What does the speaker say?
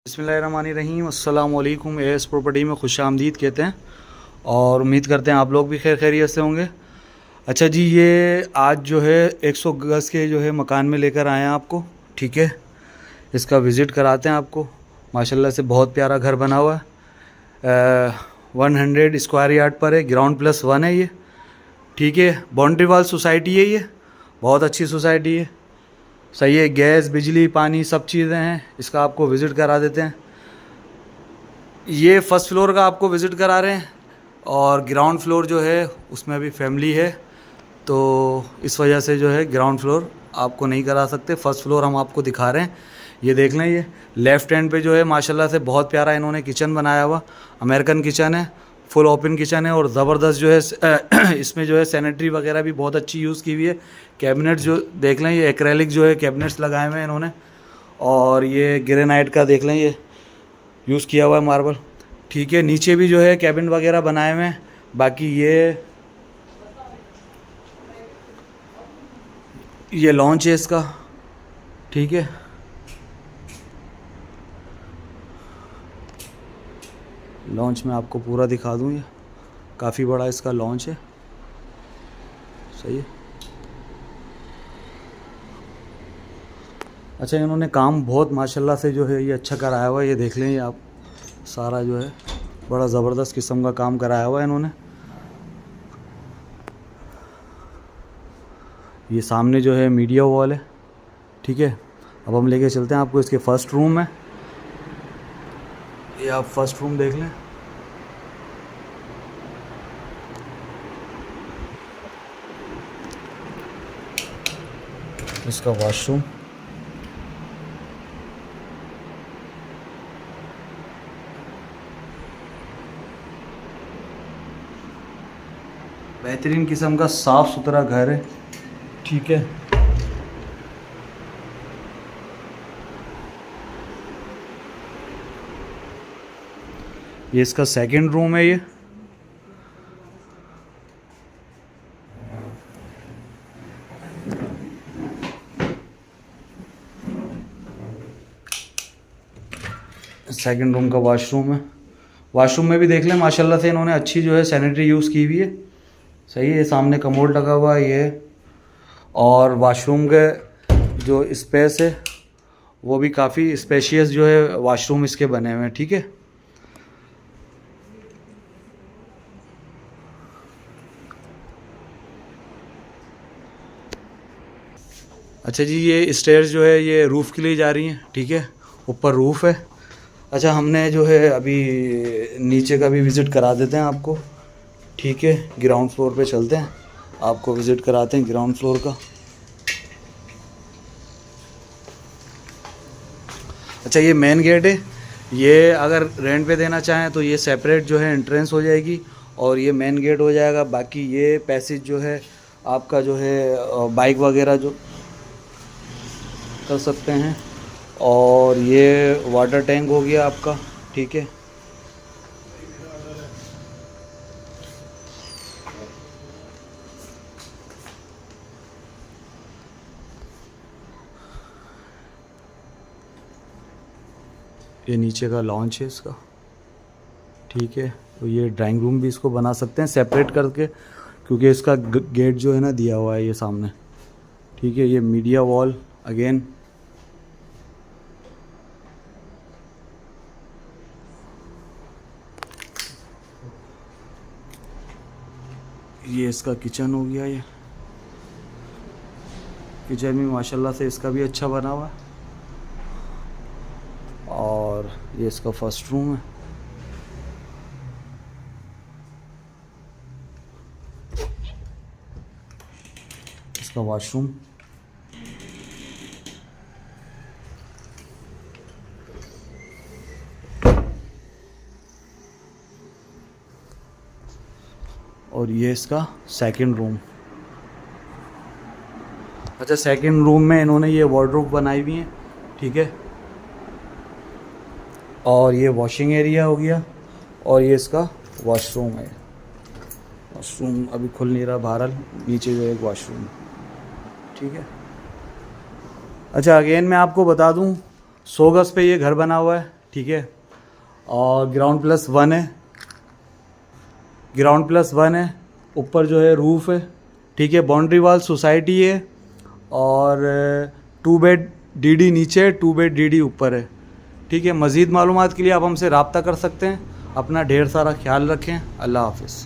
बिस्मिल्लाहिर्रहमानिर्रहीम। अस्सलाम वालेकुम। एस प्रॉपर्टी में खुशामदीद कहते हैं और उम्मीद करते हैं आप लोग भी खैर खैरियत से होंगे। अच्छा जी, ये आज जो है 100 गज़ के जो है मकान में लेकर आए हैं आपको। ठीक है, इसका विज़िट कराते हैं आपको। माशाल्लाह से बहुत प्यारा घर बना हुआ है। 100 स्क्वायर यार्ड पर है, ग्राउंड प्लस 1 है ये। ठीक है, बाउंड्री वाल सोसाइटी है ये, बहुत अच्छी सोसाइटी है। सही है, गैस बिजली पानी सब चीज़ें हैं। इसका आपको विज़िट करा देते हैं। ये फर्स्ट फ्लोर का आपको विज़िट करा रहे हैं और ग्राउंड फ्लोर जो है उसमें भी फैमिली है, तो इस वजह से जो है ग्राउंड फ्लोर आपको नहीं करा सकते। फर्स्ट फ्लोर हम आपको दिखा रहे हैं। ये देख लें, ये लेफ़्ट हैंड पे जो है माशाल्लाह से बहुत प्यारा इन्होंने किचन बनाया हुआ। अमेरिकन किचन है, फुल ओपन किचन है और ज़बरदस्त जो है इसमें जो है सैनिटरी वगैरह भी बहुत अच्छी यूज़ की हुई है। कैबिनेट जो देख लें, ये एक्रेलिक जो है कैबिनेट्स लगाए हुए हैं इन्होंने। और ये ग्रेनाइट का देख लें, ये यूज़ किया हुआ है मार्बल। ठीक है, नीचे भी जो है कैबिन वगैरह बनाए हुए हैं। बाकी ये लॉन्च है इसका। ठीक है, लॉन्च में आपको पूरा दिखा दूँ। ये काफ़ी बड़ा इसका लॉन्च है। सही है। अच्छा, इन्होंने काम बहुत माशाल्लाह से जो है ये अच्छा कराया हुआ है। ये देख लें, ये आप सारा जो है बड़ा ज़बरदस्त किस्म का काम कराया हुआ है इन्होंने। ये सामने जो है मीडिया वॉल है। ठीक है, अब हम लेके चलते हैं आपको इसके फर्स्ट रूम में। ये आप फर्स्ट रूम देख लें। इसका वॉशरूम, बेहतरीन किस्म का साफ़ सुथरा घर है। ठीक है, ये इसका सेकंड रूम है। ये सेकंड रूम का वॉशरूम है। वॉशरूम में भी देख लें माशाल्लाह से इन्होंने अच्छी जो है सैनिटरी यूज़ की हुई है। सही है, सामने कमोड लगा हुआ है ये। और वॉशरूम के जो स्पेस है वो भी काफ़ी स्पेशियस जो है वॉशरूम इसके बने हुए हैं। ठीक है, अच्छा जी, ये स्टेयर्स जो है ये रूफ़ के लिए जा रही हैं। ठीक है, ऊपर रूफ़ है। अच्छा, हमने जो है अभी नीचे का भी विज़िट करा देते हैं आपको। ठीक है, ग्राउंड फ्लोर पे चलते हैं, आपको विज़िट कराते हैं ग्राउंड फ्लोर का। अच्छा, ये मेन गेट है। ये अगर रेंट पे देना चाहें तो ये सेपरेट जो है एंट्रेंस हो जाएगी और ये मेन गेट हो जाएगा। बाकी ये पैसेज जो है आपका जो है बाइक वगैरह जो कर सकते हैं। और ये वाटर टैंक हो गया आपका। ठीक है, ये नीचे का लॉन्च है इसका। ठीक है, तो ये ड्राइंग रूम भी इसको बना सकते हैं सेपरेट करके, क्योंकि इसका गेट जो है ना दिया हुआ है ये सामने। ठीक है, ये मीडिया वॉल अगेन। ये इसका किचन हो गया। ये किचन भी माशाल्लाह से इसका भी अच्छा बना हुआ है। और ये इसका फर्स्ट रूम है। इसका वॉशरूम, और ये इसका सेकंड रूम। अच्छा, सेकंड रूम में इन्होंने ये वार्डरोब बनाई हुई है। ठीक है, और ये वॉशिंग एरिया हो गया और ये इसका वॉशरूम है। वॉशरूम अभी खुल नहीं रहा बहरहाल, नीचे जो एक वॉशरूम। ठीक है, अच्छा अगेन मैं आपको बता दूं 100 गज़ पे ये घर बना हुआ है। ठीक है। और ग्राउंड +1 है, ग्राउंड +1 है। ऊपर जो है रूफ़ है, ठीक है। बाउंड्री वाल सोसाइटी है और 2 बेड डीडी नीचे है, 2 बेड डीडी ऊपर है, ठीक है। मज़ीद मालूमात के लिए आप हमसे रब्ता कर सकते हैं। अपना ढेर सारा ख्याल रखें। अल्लाह हाफ़िज़।